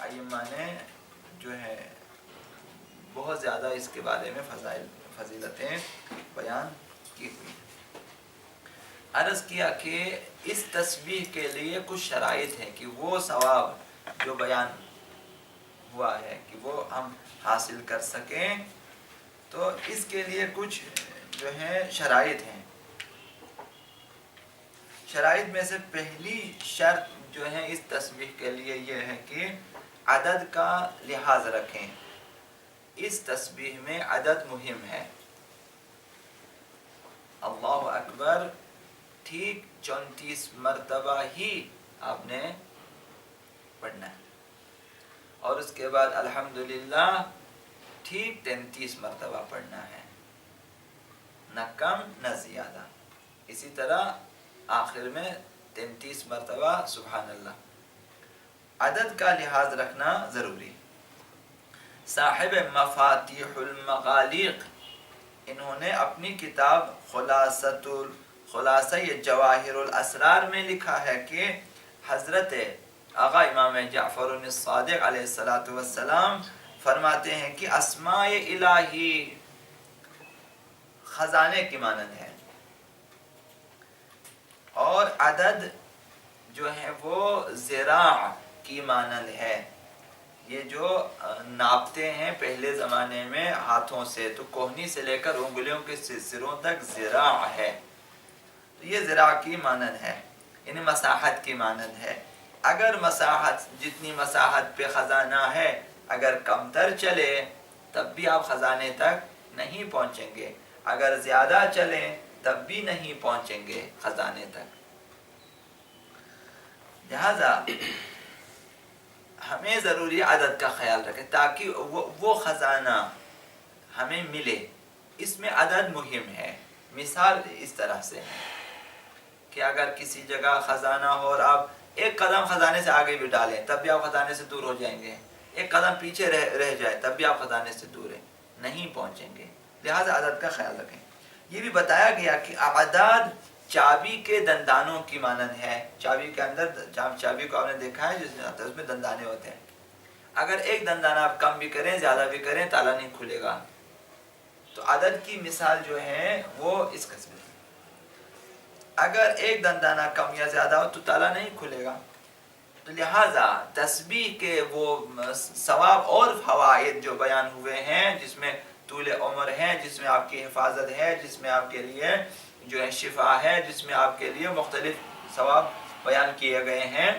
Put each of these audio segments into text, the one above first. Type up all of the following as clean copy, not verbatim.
ائمہ نے جو ہے بہت زیادہ اس کے بارے میں فضیلتیں بیان کی ہوئی. عرض کیا کہ اس تسبیح کے لیے کچھ شرائط ہیں کہ وہ ثواب جو بیان ہوا ہے کہ وہ ہم حاصل کر سکیں. تو اس کے لیے کچھ جو ہے شرائط ہیں. شرائط میں سے پہلی شرط جو ہے اس تسبیح کے لیے یہ ہے کہ عدد کا لحاظ رکھیں. اس تسبیح میں عدد مہم ہے. اللہ اکبر ٹھیک 34 مرتبہ ہی آپ نے پڑھنا ہے اور اس کے بعد الحمدللہ ٹھیک 33 مرتبہ پڑھنا ہے، نہ کم نہ زیادہ. اسی طرح آخر میں 33 مرتبہ سبحان اللہ. عدد کا لحاظ رکھنا ضروری. صاحب مفاتیح المغالق انہوں نے اپنی کتاب خلاصہ جواہر الاسرار میں لکھا ہے کہ حضرت آقا امام جعفر الصادق علیہ السلام فرماتے ہیں کہ اسماء الہی خزانے کی مانند ہے اور عدد جو ہے وہ ذراع کی مانند ہے. یہ جو ناپتے ہیں پہلے زمانے میں ہاتھوں سے تو کوہنی سے لے کر انگلیوں کے سروں تک ذراع ہے. تو یہ ذراع کی مانند ہے، یعنی مساحت کی مانند ہے. اگر مساحت جتنی مساحت پہ خزانہ ہے اگر کمتر چلے تب بھی آپ خزانے تک نہیں پہنچیں گے، اگر زیادہ چلیں تب بھی نہیں پہنچیں گے خزانے تک. لہذا ہمیں ضروری عدد کا خیال رکھیں تاکہ وہ خزانہ ہمیں ملے. اس میں عدد مہم ہے. مثال اس طرح سے ہے کہ اگر کسی جگہ خزانہ ہو اور آپ ایک قدم خزانے سے آگے بھی ڈالیں تب بھی آپ خزانے سے دور ہو جائیں گے، ایک قدم پیچھے رہ جائے تب بھی آپ خزانے سے دور ہیں، نہیں پہنچیں گے. لہذا عدد کا خیال رکھیں. یہ بھی بتایا گیا کہ اعداد چابی کے دندانوں کی مانند ہے. چابی کے اندر چابی کو آپ نے دیکھا ہے اس میں دندانے ہوتے ہیں. اگر ایک دندانہ آپ کم بھی کریں زیادہ بھی کریں تالا نہیں کھلے گا. تو عدد کی مثال جو ہے وہ اس قسم ہے. اگر ایک دندانہ کم یا زیادہ ہو تو تالا نہیں کھلے گا. تو لہٰذا تسبیح کے وہ ثواب اور فوائد جو بیان ہوئے ہیں جس میں طول عمر ہے، جس میں آپ کی حفاظت ہے، جس میں آپ کے لیے جو ہے شفا ہے، جس میں آپ کے لیے مختلف ثواب بیان کیے گئے ہیں،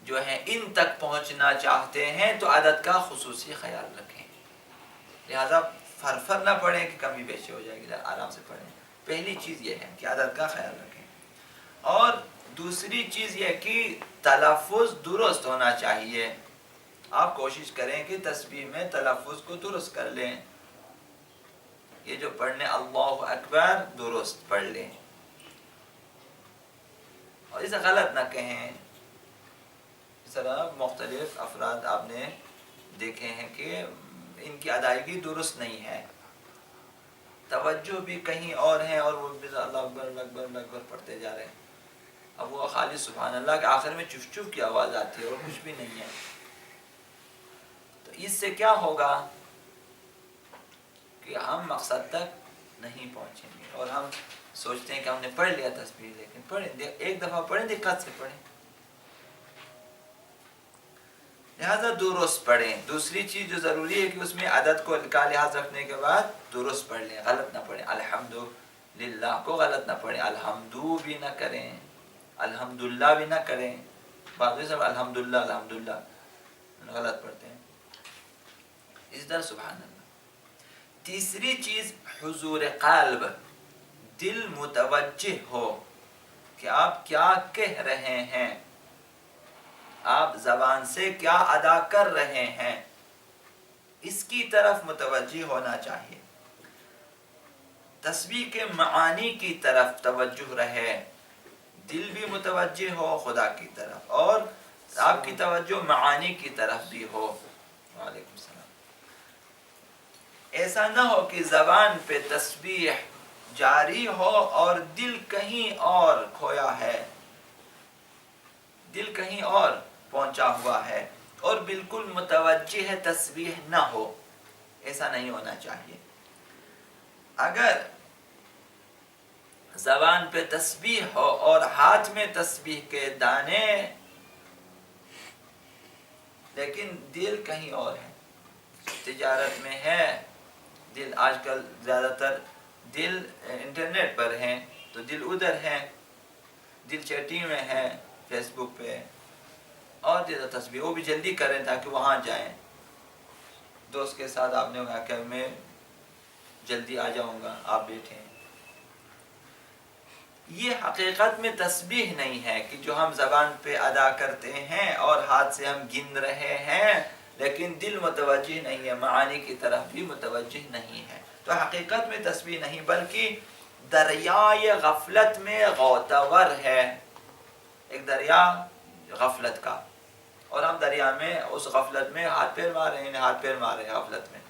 جو ہیں ان تک پہنچنا چاہتے ہیں تو عدد کا خصوصی خیال رکھیں. لہذا فرفر نہ پڑھیں کہ کمی بیشی ہو جائے گی، آرام سے پڑھیں. پہلی چیز یہ ہے کہ عدد کا خیال رکھیں. اور دوسری چیز یہ کہ تلفظ درست ہونا چاہیے. آپ کوشش کریں کہ تسبیح میں تلفظ کو درست کر لیں. یہ جو پڑھنے اللہ اکبر درست پڑھ لیں اور اسے غلط نہ کہیں. اس طرح مختلف افراد آپ نے دیکھے ہیں کہ ان کی ادائیگی درست نہیں ہے، توجہ بھی کہیں اور ہے اور وہ اللہ اکبر اللہ اکبر اللہ اکبر پڑھتے جا رہے ہیں. اب وہ خالی سبحان اللہ کے آخر میں چف چف کی آواز آتی ہے اور کچھ بھی نہیں ہے. تو اس سے کیا ہوگا کہ ہم مقصد تک نہیں پہنچیں گے اور ہم سوچتے ہیں کہ ہم نے پڑھ لیا تسبیح، لیکن پڑھیں ایک دفعہ پڑھیں دقت سے پڑھیں. لہذا درست پڑھیں. دوسری چیز جو ضروری ہے کہ اس میں عدد کو کا لحاظ رکھنے کے بعد درست پڑھ لیں، غلط نہ پڑھیں. الحمدللہ کو غلط نہ پڑھیں، الحمدو بھی نہ کریں، الحمدللہ بھی نہ کریں. بعض سب الحمدللہ الحمدللہ غلط پڑھتے ہیں. اس طرح سبحان اللہ. تیسری چیز حضور قلب، دل متوجہ ہو کہ آپ کیا کہہ رہے ہیں، آپ زبان سے کیا ادا کر رہے ہیں، اس کی طرف متوجہ ہونا چاہیے. تسبیح کے معانی کی طرف توجہ رہے، دل بھی متوجہ ہو خدا کی طرف اور آپ کی توجہ معانی کی طرف بھی ہو. وعلیکم السلام. ایسا نہ ہو کہ زبان پہ تسبیح جاری ہو اور دل کہیں اور کھویا ہے، دل کہیں اور پہنچا ہوا ہے بالکل متوجہ تسبیح نہ ہو، ایسا نہیں ہونا چاہیے۔ اگر زبان پہ تسبیح ہو اور ہاتھ میں تسبیح کے دانے، لیکن دل کہیں اور ہے، تجارت میں ہے دل، آج کل زیادہ تر دل انٹرنیٹ پر ہیں تو دل ادھر ہے، دل چیٹنگ میں ہے فیس بک پہ، اور زیادہ تسبیح وہ بھی جلدی کریں تاکہ وہاں جائیں۔ دوست کے ساتھ آپ نے کہا کہ میں جلدی آ جاؤں گا، آپ بیٹھیں۔ یہ حقیقت میں تسبیح نہیں ہے کہ جو ہم زبان پہ ادا کرتے ہیں اور ہاتھ سے ہم گن رہے ہیں، لیکن دل متوجہ نہیں ہے، معانی کی طرف بھی متوجہ نہیں ہے، تو حقیقت میں تسبیح نہیں بلکہ دریائے غفلت میں غوطہ ہے، ایک دریا غفلت کا، اور ہم دریا میں اس غفلت میں ہاتھ پیر مار رہے ہیں، ہاتھ پیر مار رہے ہیں غفلت میں۔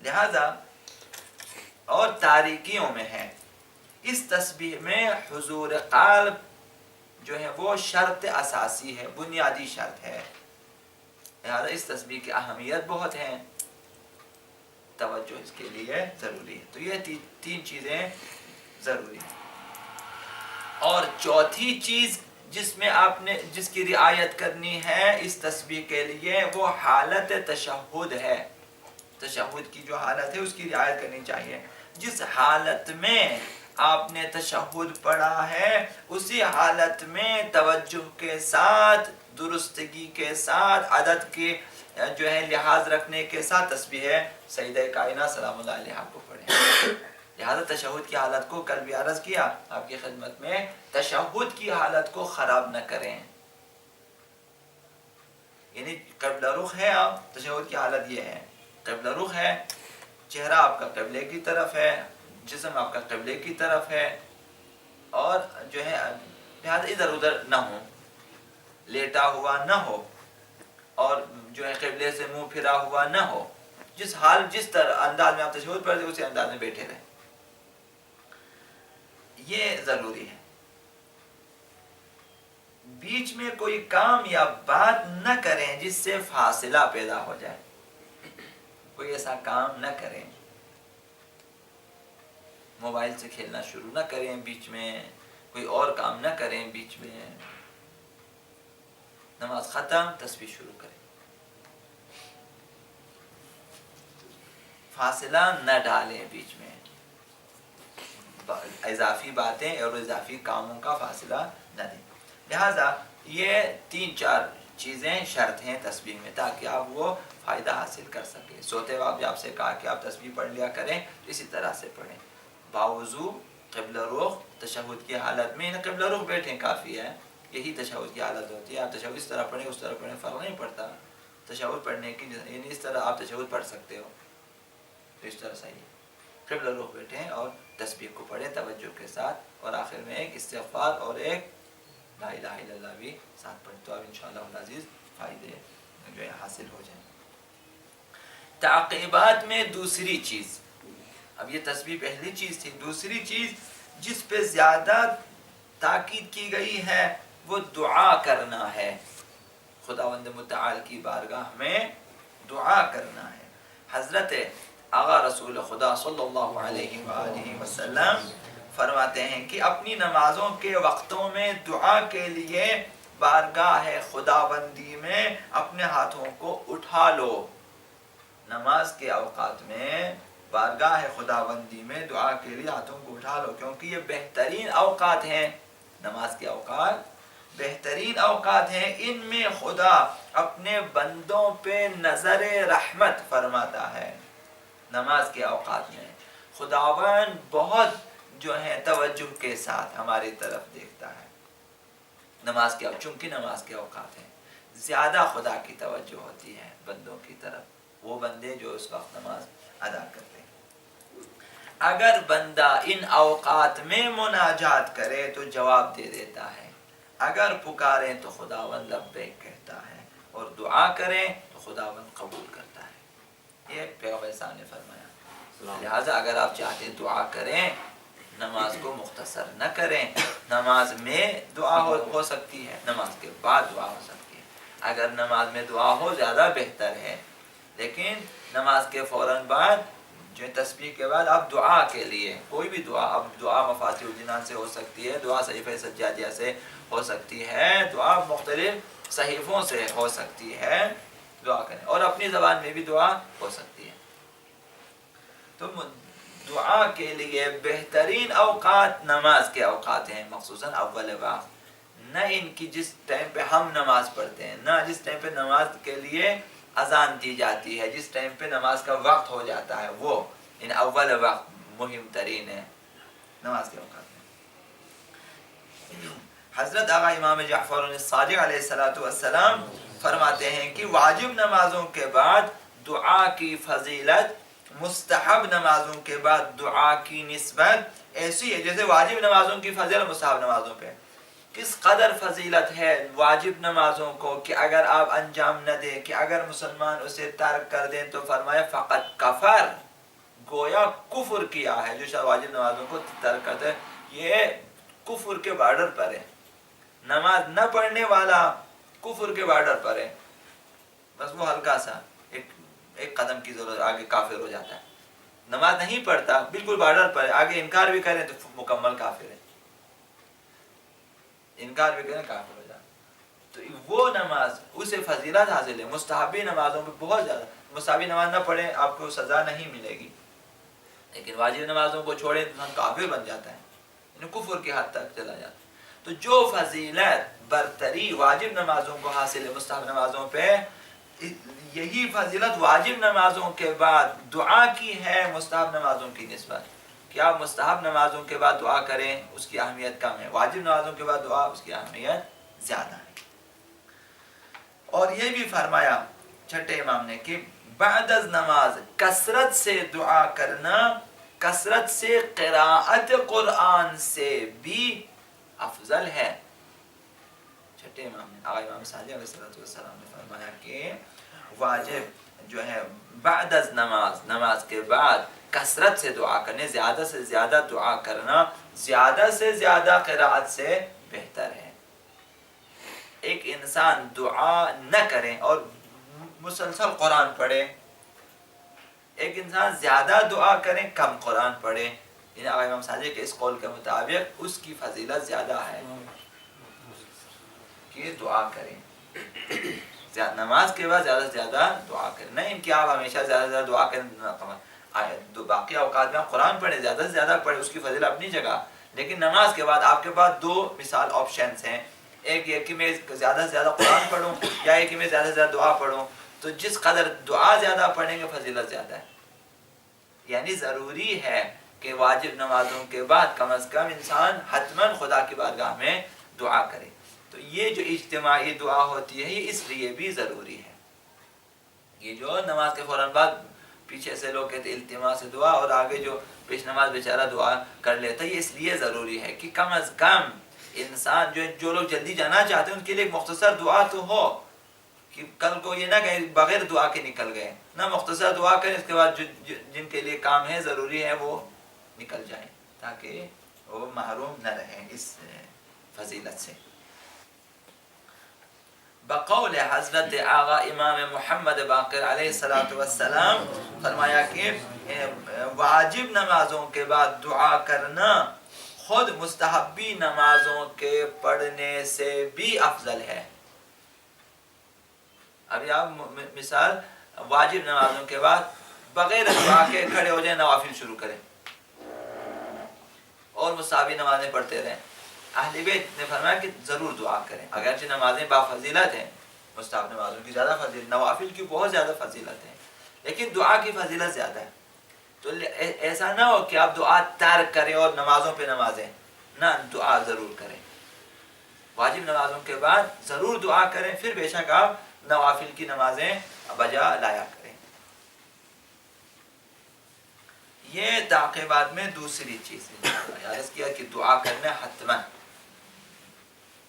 لہذا اور تاریکیوں میں ہے، اس تسبیح میں حضور قلب جو ہے وہ شرط اساسی ہے، بنیادی شرط ہے، لہذا اس تسبیح کی اہمیت بہت ہے، توجہ اس کے لیے ضروری ہے۔ تو یہ تین چیزیں ضروری ہیں۔ اور چوتھی چیز جس کی رعایت کرنی ہے اس تسبیح کے لیے، وہ حالت تشہد ہے، تشہد کی جو حالت ہے اس کی رعایت کرنی چاہیے۔ جس حالت میں آپ نے تشہد پڑھا ہے اسی حالت میں توجہ کے ساتھ، درستگی کے ساتھ، عدد کے جو ہے لحاظ رکھنے کے ساتھ تسبیح سیدہ کائنات سلام اللہ علیہا کو پڑھیں۔ لہذا تشہد کی حالت کو کل بھی عرض کیا آپ کی خدمت میں، تشہد کی حالت کو خراب نہ کریں، یعنی قبل رخ ہے آپ، تشہد کی حالت یہ ہے، قبل رخ ہے، چہرہ آپ کا قبلے کی طرف ہے، جسم آپ کا قبلے کی طرف ہے، اور جو ہے لہذا ادھر ادھر نہ ہو، لیٹا ہوا نہ ہو، اور جو ہے قبلے سے منہ پھرا ہوا نہ ہو، جس طرح انداز میں آپ تشہد پڑھتے اسی انداز میں بیٹھے رہیں، یہ ضروری ہے۔ بیچ میں کوئی کام یا بات نہ کریں جس سے فاصلہ پیدا ہو جائے، کوئی ایسا کام نہ کریں، موبائل سے کھیلنا شروع نہ کریں بیچ میں، کوئی اور کام نہ کریں بیچ میں، نماز ختم تسبیح شروع کریں، فاصلہ نہ ڈالیں بیچ میں، اضافی باتیں اور اضافی کاموں کا فاصلہ نہ دیں۔ لہذا یہ 3-4 چیزیں شرط ہیں تسبیح میں، تاکہ آپ وہ فائدہ حاصل کر سکیں۔ سوتے وقت بھی آپ سے کہا کہ آپ تسبیح پڑھ لیا کریں، اسی طرح سے پڑھیں، باوضو قبل رخ، تشہد کی حالت میں قبل رخ بیٹھیں کافی ہے، یہی تشہد کی حالت ہوتی ہے۔ آپ تشہد اس طرح پڑھیں اس طرح پڑھیں فرق نہیں پڑتا، تشہد پڑھنے کی یعنی اس طرح آپ تشہد پڑھ سکتے ہو، تو اس طرح صحیح ہے، قبل رخ بیٹھیں اور تسبیح کو پڑھیں توجہ کے ساتھ، اور آخر میں ایک استغفار اور ایک لا الہ الا اللہ بھی ساتھ پڑھیں، تو اب انشاءاللہ العزیز فائدے جو ہے حاصل ہو جائیں۔ تعقیبات میں دوسری چیز، اب یہ تسبیح پہلی چیز تھی، دوسری چیز جس پہ زیادہ تاکید کی گئی ہے وہ دعا کرنا ہے، خداوند متعال کی بارگاہ میں دعا کرنا ہے۔ حضرت آقا رسول خدا صلی اللہ علیہ وآلہ وسلم فرماتے ہیں کہ اپنی نمازوں کے وقتوں میں دعا کے لیے بارگاہ خداوندی میں اپنے ہاتھوں کو اٹھا لو، نماز کے اوقات میں بارگاہ خداوندی میں دعا کے لیے ہاتھوں کو اٹھا لو، کیونکہ یہ بہترین اوقات ہیں، نماز کے اوقات بہترین اوقات ہیں، ان میں خدا اپنے بندوں پہ نظر رحمت فرماتا ہے۔ نماز کے اوقات میں خداوند بہت جو ہے توجہ کے ساتھ ہماری طرف دیکھتا ہے، نماز کے چونکہ نماز کے اوقات ہیں، زیادہ خدا کی توجہ ہوتی ہے بندوں کی طرف، وہ بندے جو اس وقت نماز ادا کرتے ہیں۔ اگر بندہ ان اوقات میں مناجات کرے تو جواب دے دیتا ہے، اگر پکاریں تو خداوند لبیک کہتا ہے، اور دعا کریں تو خداوند قبول کرتا ہے، یہ پیغمبر صاحب نے فرمایا۔ لہٰذا اگر آپ چاہتے ہیں دعا کریں نماز کو مختصر نہ کریں. نماز میں دعا ہو سکتی ہے, نماز کے بعد دعا ہو سکتی ہے. اگر نماز میں دعا ہو زیادہ بہتر ہے, لیکن نماز کے فوراً بعد جو تسبیح کے بعد آپ دعا کے لیے کوئی بھی دعا, اب دعا مفاتیح الجنان سے ہو سکتی ہے, دعا صحیفہ سجادیہ سے ہو سکتی ہے, دعا مختلف صحیفوں سے ہو سکتی ہے, دعا کریں. اور اپنی زبان میں بھی دعا ہو سکتی ہے. تو دعا کے لیے بہترین اوقات نماز کے اوقات ہیں, مخصوصاً اول وقت, نہ ان کی جس ٹائم پہ ہم نماز پڑھتے ہیں, نہ جس ٹائم پہ نماز کے لیے اذان دی جاتی ہے, جس ٹائم پہ نماز کا وقت ہو جاتا ہے, وہ ان اول وقت مہم ترین ہے نماز کے اوقات میں. حضرت آقا امام جعفر الصادق علیہ السلام فرماتے ہیں کہ واجب نمازوں کے بعد دعا کی فضیلت مستحب نمازوں کے بعد دعا کی نسبت ایسی ہے جیسے واجب نمازوں کی فضیلت مستحب نمازوں پہ. کس قدر فضیلت ہے واجب نمازوں کو کہ اگر آپ انجام نہ دیں, کہ اگر مسلمان اسے ترک کر دیں تو فرمایا فقط کفر, گویا کفر کیا ہے. جو شخص واجب نمازوں کو ترک کرتا ہے یہ کفر کے بارڈر پر ہے. نماز نہ پڑھنے والا کفر کے بارڈر پر ہے, بس وہ ہلکا سا ایک قدم کی ضرورت, آگے کافر ہو جاتا ہے. نماز نہیں پڑھتا بالکل بارڈر پر ہے, آگے انکار بھی کریں تو مکمل کافر ہے, انکار بھی کریں کافر ہو جاتا. تو وہ نماز اسے فضیلت حاصل ہے. مستحبی نمازوں پہ بہت زیادہ, مستحبی نماز نہ پڑھیں آپ کو سزا نہیں ملے گی, لیکن واجب نمازوں کو چھوڑیں تو انسان کافر بن جاتا ہے, یعنی کفر کی حد تک چلا جاتا ہے. تو جو فضیلت برتری واجب نمازوں کو حاصل ہے مستحب نمازوں پہ, یہی فضیلت واجب نمازوں کے بعد دعا کی ہے مستحب نمازوں کی نسبت. کیا مستحب نمازوں کے بعد دعا کریں اس کی اہمیت کم ہے, واجب نمازوں کے بعد دعا اس کی اہمیت زیادہ ہے. اور یہ بھی فرمایا چھٹے امام نے کہ بعد از نماز کثرت سے دعا کرنا کثرت سے قراءت قرآن سے بھی افضل ہے. چھٹے امام نے آقا امام صادق علیہ السلام نے فرمایا کہ واجب جو ہے بعد از نماز, نماز کے بعد کثرت سے دعا کرنے, زیادہ سے زیادہ دعا کرنا زیادہ سے زیادہ قراءت سے بہتر ہے. ایک انسان دعا نہ کرے اور مسلسل قرآن پڑھے, ایک انسان زیادہ دعا کرے کم قرآن پڑھے, یعنی آقا امام صادق کے اس قول کے مطابق اس کی فضیلت زیادہ ہے کہ دعا کریں. نماز کے بعد زیادہ سے زیادہ دعا کریں, نہیں ان کی آپ ہمیشہ زیادہ سے زیادہ دعا کریں, باقی اوقات میں قرآن پڑھیں, زیادہ سے زیادہ پڑھیں, اس کی فضیلت اپنی جگہ, لیکن نماز کے بعد آپ کے پاس دو مثال آپشنز ہیں, ایک یہ کہ میں زیادہ سے زیادہ قرآن پڑھوں یا ایک کہ میں زیادہ سے زیادہ دعا پڑھوں. تو جس قدر دعا زیادہ پڑھیں گے فضیلت زیادہ ہے. یعنی ضروری ہے کہ واجب نمازوں کے بعد کم از کم انسان حتماً خدا کی بارگاہ میں دعا کرے. تو یہ جو اجتماعی دعا ہوتی ہے یہ اس لیے بھی ضروری ہے. یہ جو نماز کے فوراً بعد پیچھے سے لوگ کہتے ہیں التماس دعا, اور آگے جو پیش نماز بیچارہ دعا کر لیتا ہے, یہ اس لیے ضروری ہے کہ کم از کم انسان جو لوگ جلدی جانا چاہتے ہیں ان کے لیے ایک مختصر دعا تو ہو, کہ کل کو یہ نہ کہیں بغیر دعا کے نکل گئے, نہ مختصر دعا کریں, اس کے بعد جن کے لیے کام ہے ضروری ہے وہ نکل جائیں تاکہ وہ محروم نہ رہیں اس فضیلت سے. بقول حضرت آقا امام محمد باقر علیہ السلام فرمایا کہ واجب نمازوں کے بعد دعا کرنا خود مستحبی نمازوں کے پڑھنے سے بھی افضل ہے. ابھی آپ مثال واجب نمازوں کے بعد بغیر دعا کے کھڑے ہو جائیں, نوافل شروع کریں اور مستحبی نمازیں پڑھتے رہیں. اہل بیت نے فرمایا کہ ضرور دعا کریں, اگرچہ نمازیں بافضیلت ہیں, مستحب نمازوں کی زیادہ فضیلت, نوافل کی بہت زیادہ فضیلت ہے, لیکن دعا کی فضیلت زیادہ ہے. تو ایسا نہ ہو کہ آپ دعا ترک کریں اور نمازوں پہ نمازیں, نہ, دعا ضرور کریں. واجب نمازوں کے بعد ضرور دعا کریں, پھر بے شک آپ نوافل کی نمازیں بجا لایا کریں. یہ تعقیبات میں دوسری چیز عرض کیا کہ دعا کرنا حتماً.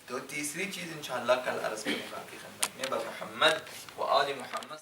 تو تیسری چیز انشاءاللہ کل عرض کروں گا آپ کی خدمت میں, محمد و آل محمد.